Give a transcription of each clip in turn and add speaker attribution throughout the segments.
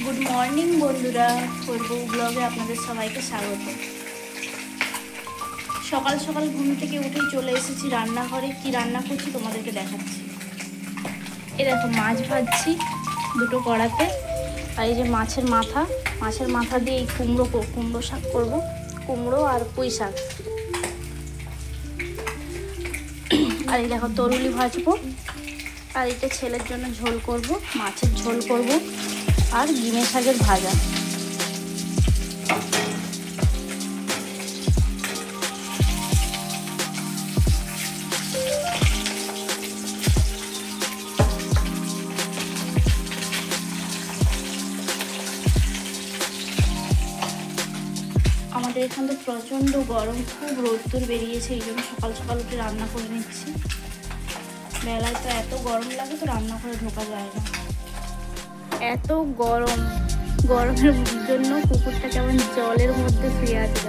Speaker 1: Good morning বন্ধুরা, করবো ব্লগে আপনাদের সবাইকে স্বাগত। সকাল সকাল ঘুম থেকে উঠেই চলে এসেছি রান্নাঘরে। কি রান্না করছি তোমাদেরকে দেখাচ্ছি। এই দেখো, মাছ ভাজছি দুটো কড়াতে। আর এই যে মাছের মাথা দিয়ে এই কুমড়ো শাক করবো। কুমড়ো আর পুঁই শাক। আর এই দেখো তরুলি ভাজবো। আর এটা ছেলের জন্য ঝোল করব, মাছের ঝোল করব আর ডিমের শাকের ভাজা। আমাদের এখানে তো প্রচণ্ড গরম, খুব রোদ্দুর বেরিয়েছে, এই জন্য সকাল সকাল উঠে রান্না করে নিচ্ছি। বেলায় তো এত গরম লাগে, তো রান্না করে ঢোকা যায় না, এত গরম। গরমের জন্য কুকুরটা কেমন জলের মধ্যে শুয়ে আছে।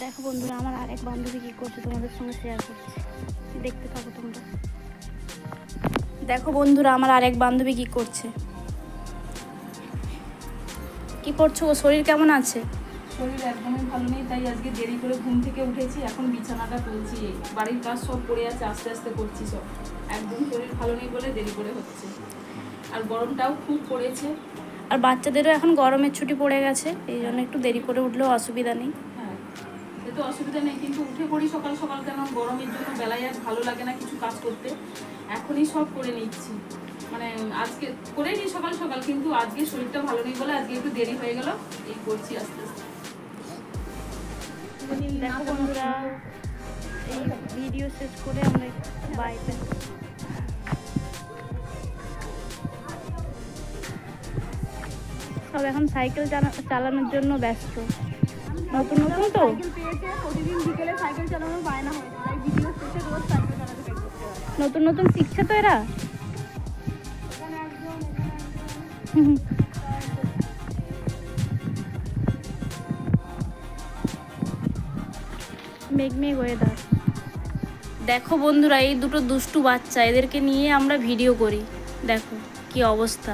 Speaker 1: দেখো বন্ধুরা, আমার আরেক বান্ধবী কি করছে তোমাদের সঙ্গে শেয়ার করছি, দেখতে থাকো তোমরা। দেখো বন্ধুরা, আমার আরেক বান্ধবী কি করছে। কি করছো? ও শরীর কেমন আছে?
Speaker 2: শরীর একদমই ভালো নেই, তাই আজকে দেরি করে ঘুম থেকে উঠেছি। এখন বিছানাটা তুলছি, বাড়ির কাজ সব পড়ে আছে, আস্তে আস্তে করছি সব। একদম শরীর ভালো নেই বলে দেরি করে হচ্ছে। আর গরমটাও খুব পড়েছে।
Speaker 1: আর বাচ্চাদেরও এখন গরমের ছুটি পড়ে গেছে, এই জন্য একটু দেরি করে উঠলেও অসুবিধা নেই।
Speaker 2: হ্যাঁ, সে তো অসুবিধা নেই, কিন্তু উঠে পড়ি সকাল সকাল, কেন গরমের জন্য বেলায় আর ভালো লাগে না কিছু কাজ করতে। এখনই সব করে নিচ্ছি, মানে আজকে করে নিই সকাল সকাল, কিন্তু আজকে শরীরটা ভালো নেই বলে আজকে একটু দেরি হয়ে গেল। এই করছি আস্তে আস্তে।
Speaker 1: দেখো বন্ধুরা, এই ভিডিও শেষ করে আমরা বাড়িতে সব এখন সাইকেল চালানোর জন্য ব্যস্ত। নতুন নতুন তো নতুন নতুন শিখছে তো এরা। মেঘ ওয়েদার। দেখো বন্ধুরা, এই দুটো দুষ্টু বাচ্চা, এদেরকে নিয়ে আমরা ভিডিও করি। দেখো কি অবস্থা।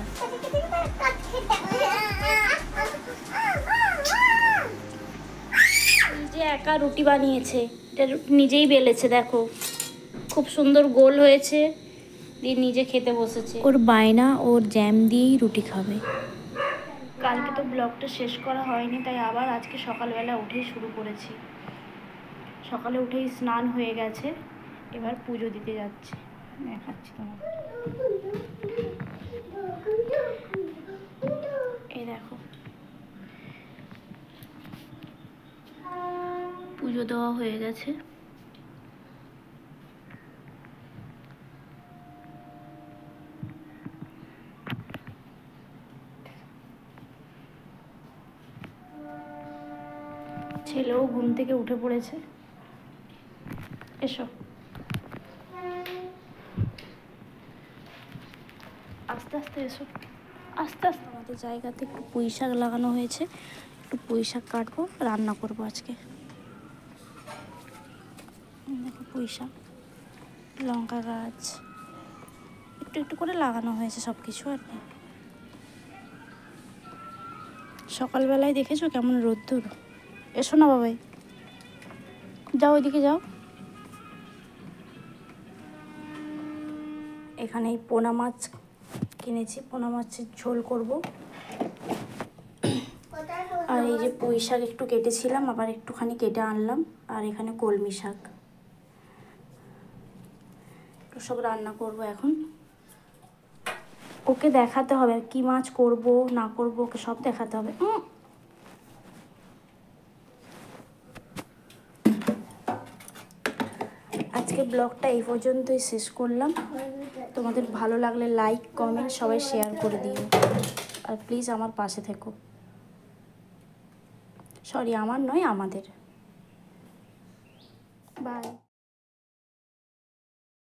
Speaker 1: নিজে একা রুটি বানিয়েছে, এটা নিজেই বেলেছে। দেখো খুব সুন্দর গোল হয়েছে, দিয়ে নিজে খেতে বসেছে। ওর বায়না, ওর জ্যাম দিয়েই রুটি খাবে। কালকে তো ব্লগটা শেষ করা হয়নি, তাই আবার আজকে সকালবেলা উঠেই শুরু করেছি। সকালে উঠেই স্নান হয়ে গেছে, এবার পুজো দিতে যাচ্ছি, দেখাচ্ছি তোমাকে। এই দেখো, পুজো দেওয়া হয়ে গেছে। ছেলেও ঘুম থেকে উঠে পড়েছে। এসো, আস্তে আস্তে এসো, আস্তে আস্তে। আমাদের জায়গাতে একটু পুঁই শাক লাগানো হয়েছে, একটু পুঁই শাক কাটবো, রান্না করবো আজকে। দেখো পুঁই শাক, লঙ্কা গাছ, একটু একটু করে লাগানো হয়েছে সব কিছু আর কি। সকালবেলায় দেখেছো কেমন রোদ্দুর। এসো না বাবাই, যাও ওইদিকে যাও। এখানে এই পোনা মাছ কিনেছি, পোনা মাছের ঝোল করব। আর এই যে পুঁই শাক একটু কেটেছিলাম, আবার একটুখানি কেটে আনলাম। আর এখানে কলমি শাক, তো সব রান্না করব এখন। ওকে দেখাতে হবে কি মাছ করব না করব, ওকে সব দেখাতে হবে। আজকে ব্লগটা এই পর্যন্তই শেষ করলাম। তোমাদের ভালো লাগলে লাইক কমেন্ট সবাই শেয়ার করে দিও, আর প্লিজ আমার পাশে থেকো। সরি, আমার নয়, আমাদের। বাই।